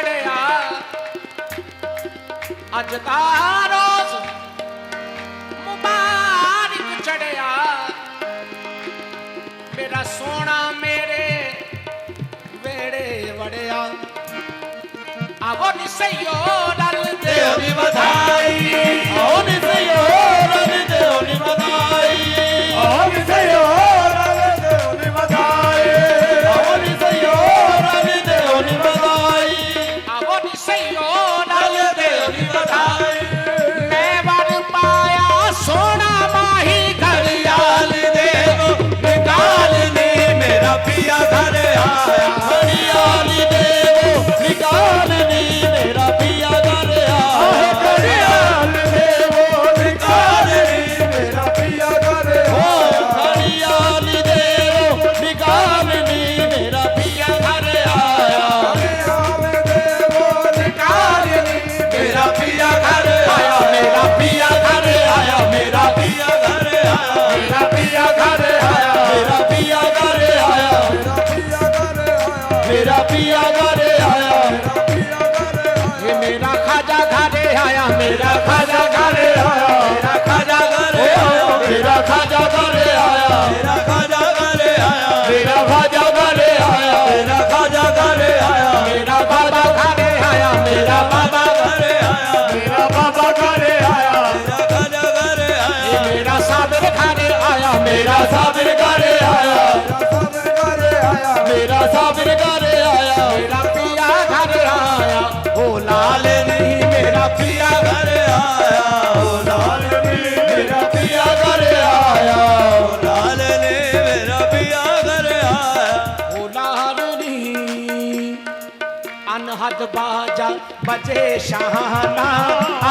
चढ़िया अज दा रोज मुबारक चढ़िया मेरा सोना मेरे वेड़े वड़िया आवो निसयो रल दे नी बधाई आओ निसयो रल दे नी बधाई आओ निसयो रल दे नी बधाई आओ निसयो रल दे नी बधाई आवो निसयो रल दे नी बधाई मैं वर पाया सोना माही घड़ियाल दे निकाल ने मेरा पिया घर आया घड़ियाल दे निकाल नी मेरा पिया घर आया घड़ियाल दे निकाल नी मेरा पिया घर आया घड़ियाल दे निकाल नी मेरा पिया घर आया घड़ियाल दे निकाल नी मेरा पिया घर आया मेरा पिया घर आया मेरा पिया घर आया मेरा पिया घर आया मेरा पिया घर आया मेरा पिया घर आया ये मेरा खाजा घर आया मेरा खाजा घर आया मेरा खाजा घर आया मेरा खाजा घर आया मेरा खाजा घर आया मेरा खाजा घर आया मेरा खाजा घर आया मेरा बाबा घर आया मेरा बाबा घर आया मेरा बाबा घर आया मेरा खाजा घर आया ये मेरा साबिर घर आया मेरा साबिर घर आया मेरा साबिर घर आया मेरा पिया घर आया ओ लाल नहीं मेरा पिया घर आया ओ लाल नहीं मेरा पिया घर आया लाल ने मेरा पिया घर आया ओ लाल नहीं अनहद बाजा बजे शहाना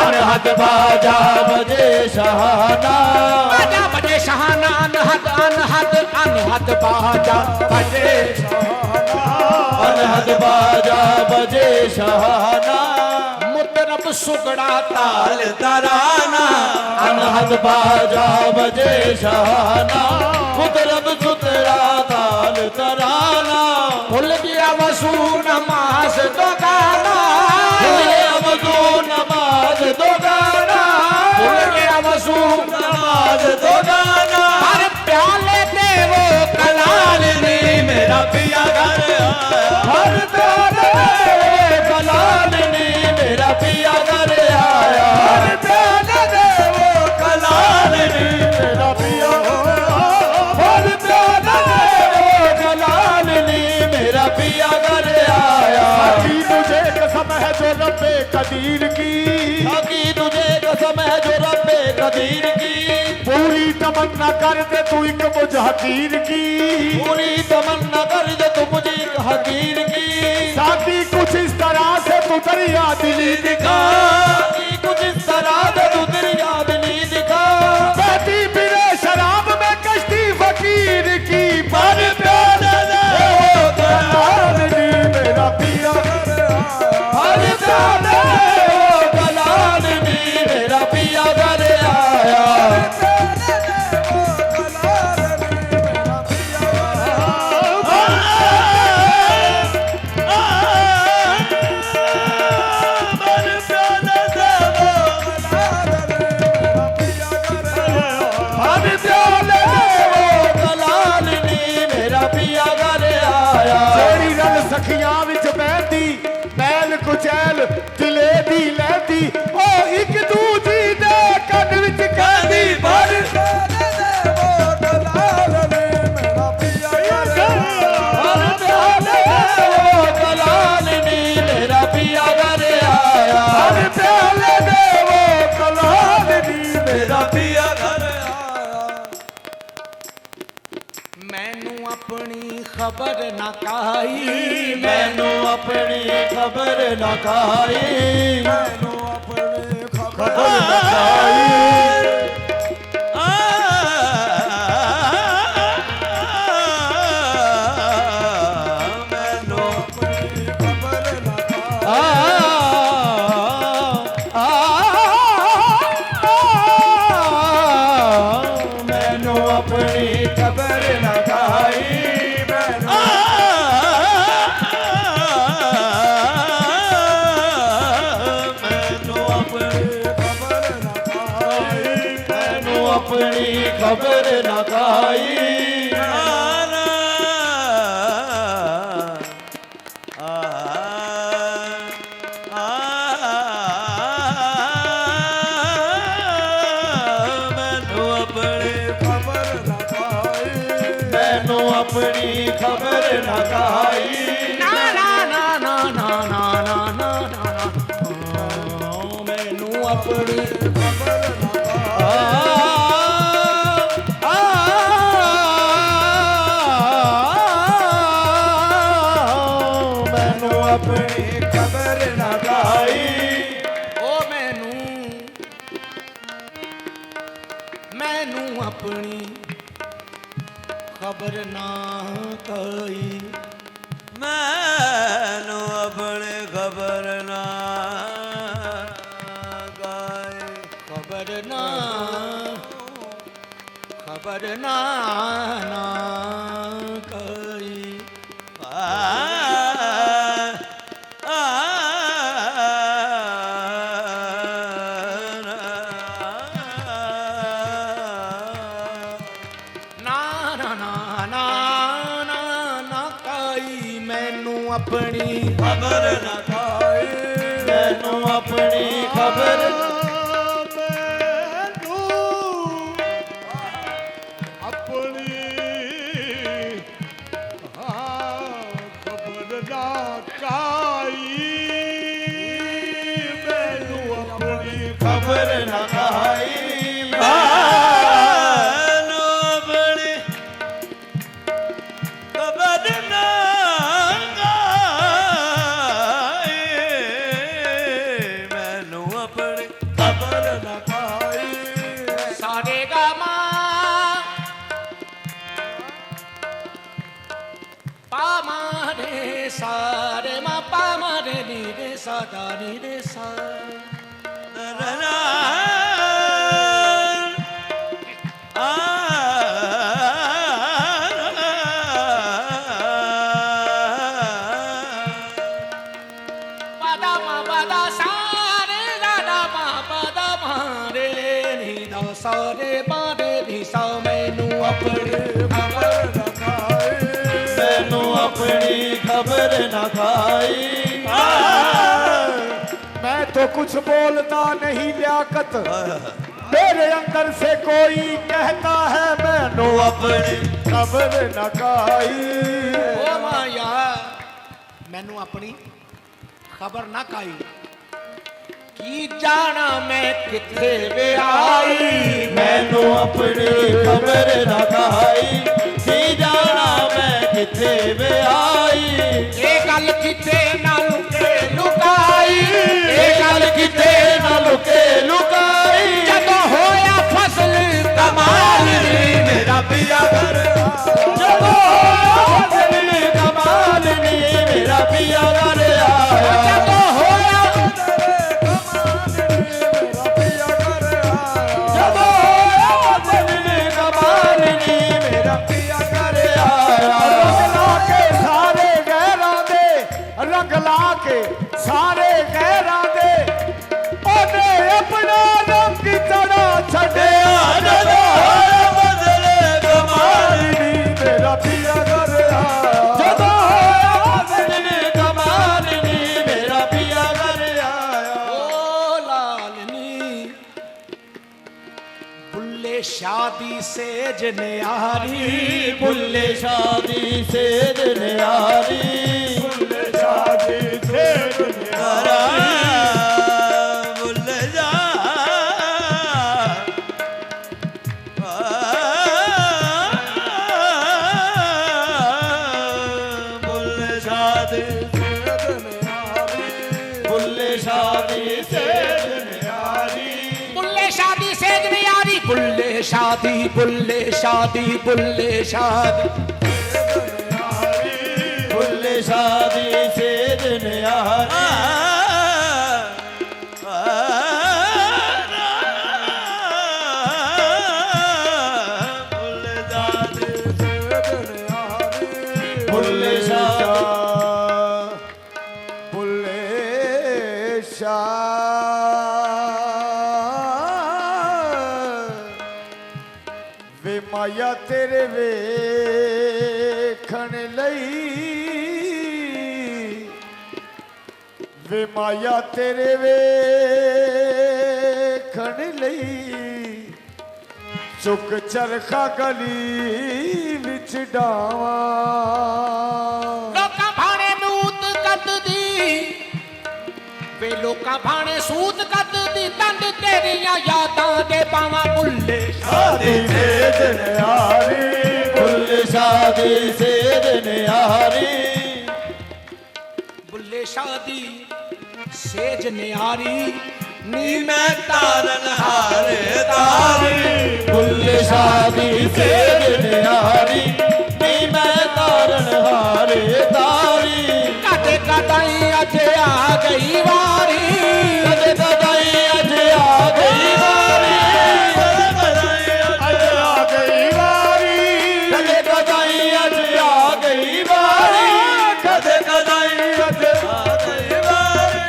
अनहद बाजा बजे शहाना बाजा बजे शहाना अनहद अनहद अनहद बाजा बजे अनहद बाजा बजे शहाना मुतरब सुगड़ा ताल तराना अनहद बाजा बजे शहाना मुतरब सुतरा ताल तराना भूल गया वसू नमाज तो गाना वजू नमाज दो गाना भूल गया वसू नमाज दो गाना हर प्याले दे वो कलाल ने मेरा पिया घर आया हर प्याले कलाल नी मेरा पिया घर आया हर प्याले दे वो कलाल नी मेरा पिया हर प्याले दे वो कलाल नी मेरा पिया घर आया की तुझे कसम है जो रब्बे कदीर की की तुझे कसम है जो रब्बे कदीर की पूरी तमन्ना कर दे तू एक मुझ हकीर की पूरी तमन्ना कर दे तू मुझे एक हकीर की साथी कुछ इस तरह से तू दरिया दिली दिखा साथी कुछ इस तरह से तू दरिया दिली दिखा बहती फिरे शराब में कश्ती फकीर की पर प्याले दे वो कलाल नी मेरा पिया हर प्याले वो कलाल नी मेरा पिया घर आया हर प्याले वो कलाल नी मेरा पिया घर आया तेरी रल सखियां विच बहती बैल कुचैल दिले दी लैती ओ एक दूजी दे कन विच कहदी पर हर प्याले वो कलाल नी मेरा पिया घर आया हर प्याले दे वो कलाल नी मेरा पिया घर आया मैनू अपनी खबर ना काई मैनू अपनी खबर न खाई मैनू अपनी खबर न खाई मैनू अपनी खबर ना मैनू अपनी खबर न खाई अपनी खबर न खाई अपनी खबर न खाई ना ना ना ना ना ना ना ना ना मैनू अपनी खबर न मैनू अपनी खबर न खाई ओ मैनू अपनी खबर ना कई मैनू अपने खबर ना गाए खबर ना ना कई अपनी खबर न खाए मैनू अपनी खबर अपनी खबर ना काई मैनू अपनी खबर न खाई सारे मा पा मा रे नी रे सा दा नी रे सा पादा मा पादा सारे दा दा मा पादा मा रे नी दा सा रे पा रे नी सा मैनू अपनी खबर न खाए मैनू अपनी खबर न खाई मैं तो कुछ बोलता नहीं लियाकत मेरे अंदर से कोई कहता है मैनू अपनी खबर न खाई ओ माया मैनू अपनी खबर न खाई की जाना मैं किथे वे आई मैनू अपनी खबर न खाई की जाना मैं किथे वे आई ये गल किथे ना लुके लुकाई ये गल किथे ना लुके लुकाई जदों होया फसल कमाल नी मेरा पिया घर जदों होया फसल कमाल नी मेरा पिया घर आया जदों होया जदों होया फसल कमाल नी मेरा पिया घर आया रंग ला के सारे गैरां दे ओने अपना रंग तड़ा छड़िया जदों होया फसल कमाल नी मेरा पिया घर आया जदों होया फसल कमाल नी मेरा पिया घर आया ओ लालनी बुल्ले शादी सेज न्यारी बुल्ले शादी से दुनियारी शादी सेज न्यारी बुल जा बुल शादी बुल्ले शादी से दुनियारी बुल्ले शादी सेज न्यारी बुल्ले शादी बुल्ले शादी बुल्ले शादी बुल्ले शादी से दुनियारी बुल्ले ਮਾਇਆ ਤੇਰੇ ਵੇਖਣ ਲਈ ਵੇ ਮਾਇਆ ਤੇਰੇ ਵੇਖਣ ਲਈ ਚੁੱਕ ਚਰਖਾ ਗਲੀ ਵਿੱਚ ਡਾਵਾਂ ਲੋਕਾਂ ਭਾਣੇ ਨੂਤ ਕੱਤਦੀ ਵੇ ਲੋਕਾਂ ਭਾਣੇ ਸੂਤ ਕੱਤਦੀ ਤੰਦ ਤੇਰੀਆਂ ਯਾਦਾਂ ਦੇ ਪਾਵਾਂ ਬੁੱਲੇ ਸ਼ਾਦੀ ਸੇਜ ਨਿਆਰੀ ਬੁੱਲੇ ਸ਼ਾਦੀ ਸੇਜ ਨਿਆਰੀ ਬੁੱਲੇ ਸ਼ਾਦੀ ਸੇਜ ਨਿਆਰੀ ਨੀ ਮੈਂ ਤਾਰਨ ਹਾਰ ਤਾਰੀ ਬੁੱਲੇ ਸ਼ਾਦੀ ਸੇਜ ਨਿਆਰੀ ਨੀ ਮੈਂ ਤਾਰਨ ਹਾਰ ਤਾਰੀ ਕਦੇ ਕਦਾਈ ਅੱਜ ਆ ਗਈ ਵਾਰੀ ਕਦੇ ਕਦਾਈ ਅੱਜ ਆ ਗਈ ਵਾਰੀ ਕਦੇ ਆ ਗਈ ਵਾਰੀ ਕਦੇ ਕਦਾਈ ਅੱਜ ਆ ਗਈ ਵਾਰੀ ਕਦੇ ਕਦਾਈ ਅੱਜ ਆ ਗਈ ਵਾਰੀ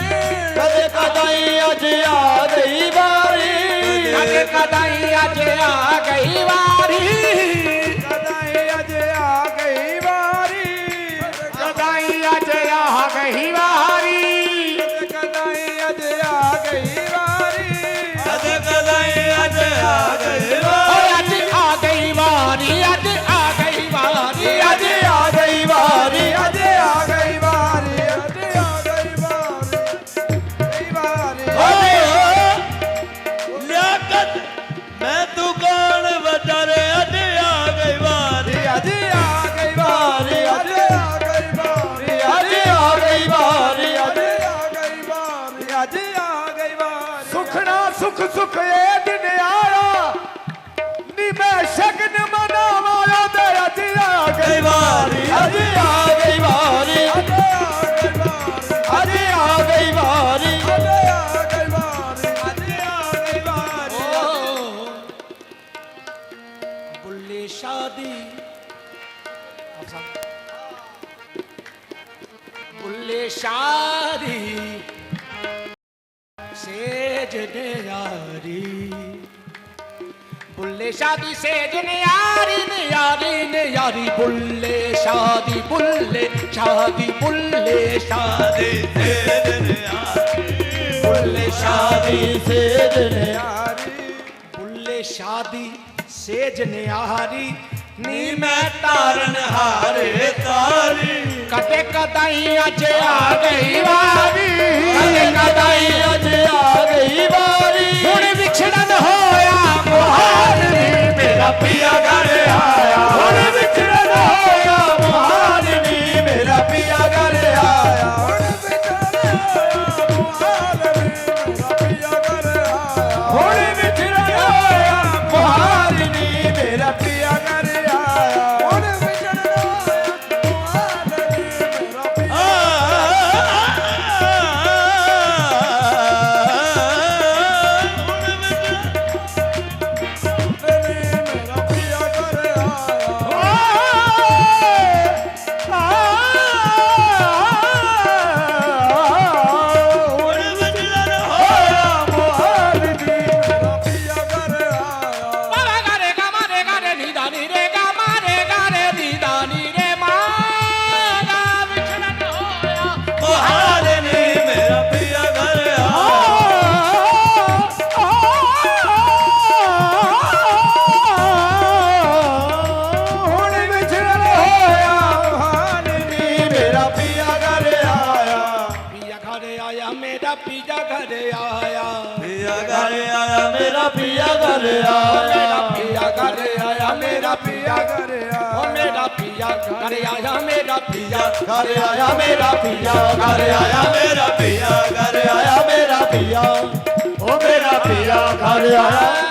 ਕਦੇ ਕਦਾਈ ਅੱਜ ਆ ਗਈ ਵਾਰੀ ਕਦੇ ਕਦਾਈ ਅੱਜ ਆ ਗਈ ਵਾਰੀ ਕਦਾਈ ਅੱਜ ਆ ਗਈ ਵਾਰੀ ਕਦਾਈ ਅੱਜ ਆ ਗਈ ਵਾਰੀ ਕਦਾਈ ਅੱਜ ਆ ਗਈ ਵਾਰੀ ਕਦੇ ਕਦਾਈ ਅੱਜ ਆ ਗਈ ਓਏ ਅੱਜ ਆ ਗਈ ਵਾਰੀ ਅੱਜ ਆ ਗਈ ਵਾਰੀ ਅੱਜ ਆ ਗਈ ਵਾਰੀ ਅੱਜ ਆ ਗਈ ਵਾਰੀ ਅੱਜ ਆ ਗਈ ਵਾਰੀ ਲਿਆਕਤ ਮੈਂ ਤੂੰ ਕੌਣ ਵਿਚਾਰੇ ਅੱਜ ਆ ਗਈ ਵਾਰੀ ਅੱਜ ਆ ਗਈ ਵਾਰੀ ਅੱਜ ਆ ਗਈ ਵਾਰੀ ਅੱਜ ਆ ਗਈ ਵਾਰੀ ਅੱਜ ਆ ਗਈ ਵਾਰੀ ਅੱਜ ਆ ਗਈ ਵਾਰੀ ਸੁਖਣਾ ਸੁਖ ਸੁਖ ਇਹ ਦਿਨ ਆਇਆ ਨੀ ਮੈਂ ਸ਼ਗਨ ਮਨਾਵਾਂ ਉਹਦੇ ਅੱਜ ਆ ਗਈ ਵਾਰੀ ਅੱਜ ਆ ਗਈ ਵਾਰੀ ਅੱਜ ਆ ਗਈ ਵਾਰੀ ਅੱਜ ਆ ਗਈ ਵਾਰੀ ਅੱਜ ਆ ਗਈ ਵਾਰੀ ਅੱਜ ਆ ਗਈ ਵਾਰੀ ਓ ਬੁੱਲੇ ਸ਼ਾਦੀ ਬੁੱਲੇ ਸ਼ਾਦੀ ਸੇਜ ਨਿਆਰੀ ਬੁੱਲੇ ਸ਼ਾਦੀ ਸੇਜ ਨਿਆਰੀ ਨਿਆਰੀ ਨਿਆਰੀ ਬੁੱਲੇ ਸ਼ਾਦੀ ਬੁੱਲੇ ਸ਼ਾਦੀ ਬੁੱਲੇ ਸ਼ਾਦੀ ਸੇਜ ਨਿਆਰੀ ਬੁੱਲੇ ਸ਼ਾਦੀ ਸੇਜ ਨਿਆਰੀ ਬੁੱਲੇ ਸ਼ਾਦੀ ਸੇਜ ਨਿਆਰੀ ਨੀ ਮੈਂ ਤਾਰਨ ਹਾਰੇ ਤਾਰੀ ਕਦੇ ਕਦਾਈ ਅੱਜ ਆ ਗਈ ਵਾਰੀ ਕਦੇ ਕਦਾਈ ਅੱਜ ਆ ਗਈ ਵਾਰੀ ਹੁਣ ਵਿਛੜਨ ਹੋਇਆ ਮੁਹਾਲ ਨੀ ਮੇਰਾ ਪੀਆ ਘਰ ਆਇਆ ਹੁਣ ਵਿਛੜਨ ਹੋਇਆ ਮੁਹਾਲ ਨੀ ਮੇਰਾ ਪੀਆ ਘਰ ਆਇਆ ਹੁਣ ਵਿਛੜਨ ਹੋਇਆ ਮੁਹਾਲ ਨੀ ਮੇਰਾ ਪੀਆ ਘਰ ਆਇਆ ਹੁਣ ਵਿਛੜਨ ਹੋਇਆ ਮੁਹਾਲ ਨੀ ਮੇਰਾ ਪੀਆ ਘਰ ਆਇਆ ਹੁਣ ਵਿਛੜਨ ਹੋਇਆ ਮੁਹਾਲ ਨੀ ਮੇਰਾ ਪੀਆ ਮਾਰਾ ਗਾਰੇ ਗਾ ਮਾਰੇ ਗਾਰੇ ਨੀ ਦਾ ਨੀ ਰੇ ਗਾ ਮਾਰੇ ਗਾਰੇ ਨੀ ਦਾ ਨੀ ਰੇ ਮਾ ਗਾ ਵਿਛੜਨ ਹੋਇਆ ਮੁਹਾਲ ਨੀ ਮੇਰਾ ਪੀਆ ਘਰ ਆਇਆ ਹੁਣ ਵਿਛੜਨ ਹੋਇਆ ਮੁਹਾਲ ਨੀ ਮੇਰਾ ਪੀਆ ਘਰ ਆਇਆ ਪੀਆ ਘਰੇ ਆਇਆ ਮੇਰਾ ਪੀਆ ਘਰੇ ਆਇਆ ਪੀਆ ਘਰ ਆਇਆ ਮੇਰਾ ਪੀਆ ਘਰ ਮੇਰਾ ਆਇਆ ਪੀਆ ਘਰੇ ਆਇਆ ਮੇਰਾ ਪੀਆ ਘਰ ਆਇਆ ਓ ਮੇਰਾ ਪੀਆ ਘਰੇ ਆਇਆ ਮੇਰਾ ਪੀਆ ਘਰ ਆਇਆ ਮੇਰਾ ਪੀਆ ਘਰ ਆਇਆ ਮੇਰਾ ਪੀਆ ਘਰ ਆਇਆ ਮੇਰਾ ਪੀਆ ਓ ਮੇਰਾ ਪੀਆ ਘਰ ਆਇਆ